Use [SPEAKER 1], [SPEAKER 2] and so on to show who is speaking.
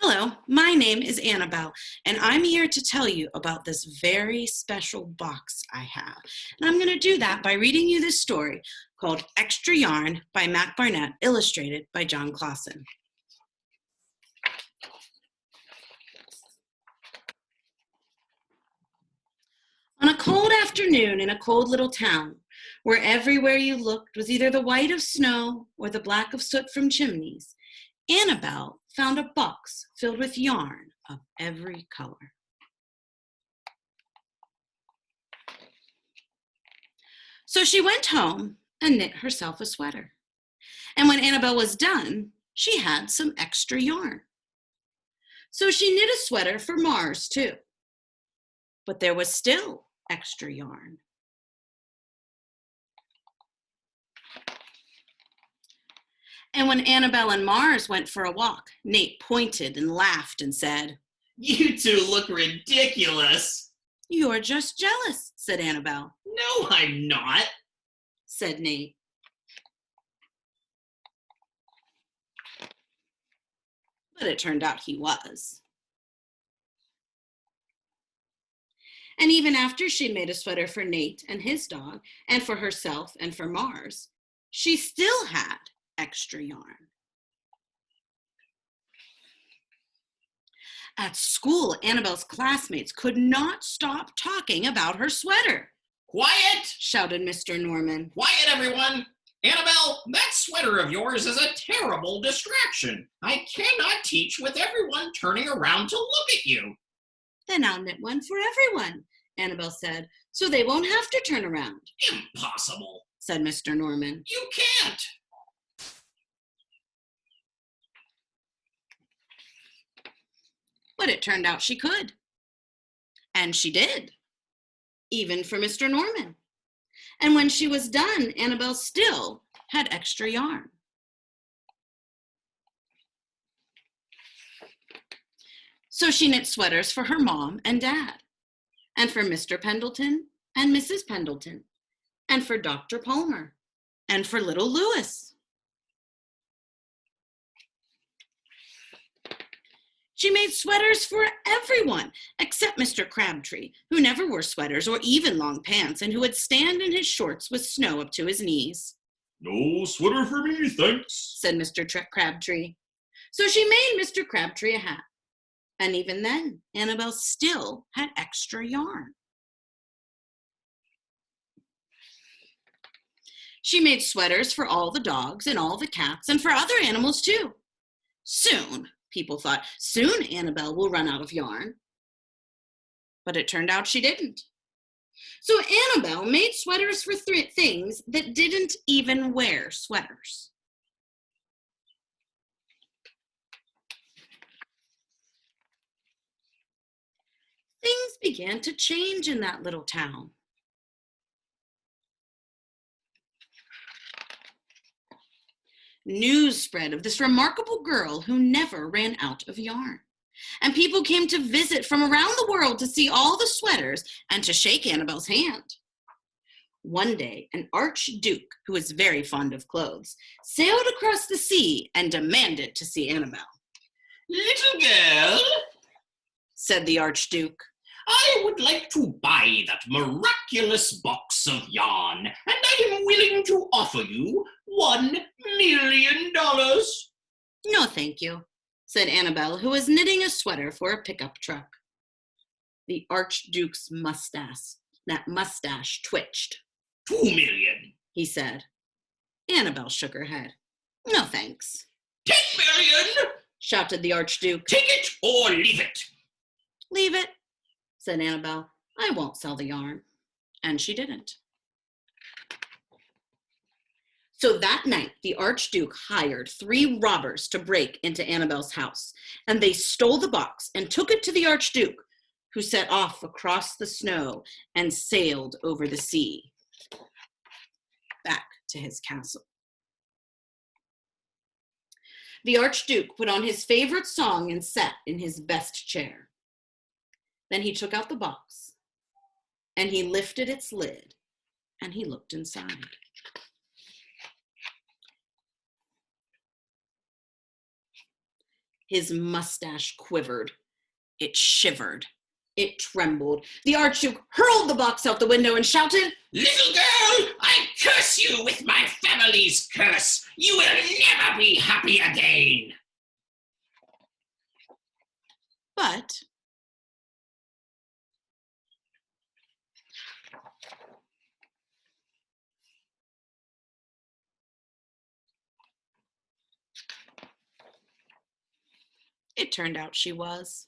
[SPEAKER 1] Hello, my name is Annabelle, and I'm here to tell you about this very special box I have. And I'm going to do that by reading you this story called Extra Yarn by Mac Barnett, illustrated by John Clausen. On a cold afternoon in a cold little town, where everywhere you looked was either the white of snow or the black of soot from chimneys, Annabelle found a box filled with yarn of every color. So she went home and knit herself a sweater. And when Annabelle was done, she had some extra yarn. So she knit a sweater for Mars too. But there was still extra yarn. And when Annabelle and Mars went for a walk, Nate pointed and laughed and said,
[SPEAKER 2] "You two look ridiculous."
[SPEAKER 1] "You're just jealous," said Annabelle.
[SPEAKER 2] "No, I'm not,"
[SPEAKER 1] said Nate. But it turned out he was. And even after she made a sweater for Nate and his dog, and for herself and for Mars, she still had extra yarn. At school, Annabelle's classmates could not stop talking about her sweater.
[SPEAKER 2] "Quiet!"
[SPEAKER 1] shouted Mr. Norman.
[SPEAKER 2] "Quiet, everyone! Annabelle, that sweater of yours is a terrible distraction. I cannot teach with everyone turning around to look at you."
[SPEAKER 1] "Then I'll knit one for everyone," Annabelle said, "so they won't have to turn around."
[SPEAKER 2] "Impossible,"
[SPEAKER 1] said Mr. Norman.
[SPEAKER 2] "You can't."
[SPEAKER 1] But it turned out she could. And she did, even for Mr. Norman. And when she was done, Annabelle still had extra yarn. So she knit sweaters for her mom and dad, and for Mr. Pendleton and Mrs. Pendleton, and for Dr. Palmer, and for little Louis. She made sweaters for everyone except Mr. Crabtree, who never wore sweaters or even long pants and who would stand in his shorts with snow up to his knees.
[SPEAKER 3] "No sweater for me, thanks,"
[SPEAKER 1] said Mr. Crabtree. So she made Mr. Crabtree a hat. And even then, Annabelle still had extra yarn. She made sweaters for all the dogs and all the cats and for other animals too. Soon, people thought, soon Annabelle will run out of yarn. But it turned out she didn't. So Annabelle made sweaters for things that didn't even wear sweaters. Things began to change in that little town. News spread of this remarkable girl who never ran out of yarn. And people came to visit from around the world to see all the sweaters and to shake Annabelle's hand. One day, an archduke, who was very fond of clothes, sailed across the sea and demanded to see Annabelle.
[SPEAKER 2] "Little girl,"
[SPEAKER 1] said the archduke,
[SPEAKER 2] "I would like to buy that miraculous box of yarn, and I am willing to offer you $1 million.
[SPEAKER 1] "No, thank you," said Annabelle, who was knitting a sweater for a pickup truck. The archduke's mustache twitched.
[SPEAKER 2] $2 million,
[SPEAKER 1] he said. Annabelle shook her head. "No, thanks."
[SPEAKER 2] $10 million,
[SPEAKER 1] shouted the archduke.
[SPEAKER 2] "Take it or leave it."
[SPEAKER 1] "Leave it," said Annabelle. "I won't sell the yarn." And she didn't. So that night, the archduke hired 3 robbers to break into Annabelle's house, and they stole the box and took it to the archduke, who set off across the snow and sailed over the sea back to his castle. The archduke put on his favorite song and sat in his best chair. Then he took out the box, and he lifted its lid, and he looked inside. His mustache quivered. It shivered. It trembled. The Archduke hurled the box out the window and shouted,
[SPEAKER 2] Little girl, I curse you with my family's curse. You will never be happy again.
[SPEAKER 1] but it turned out she was.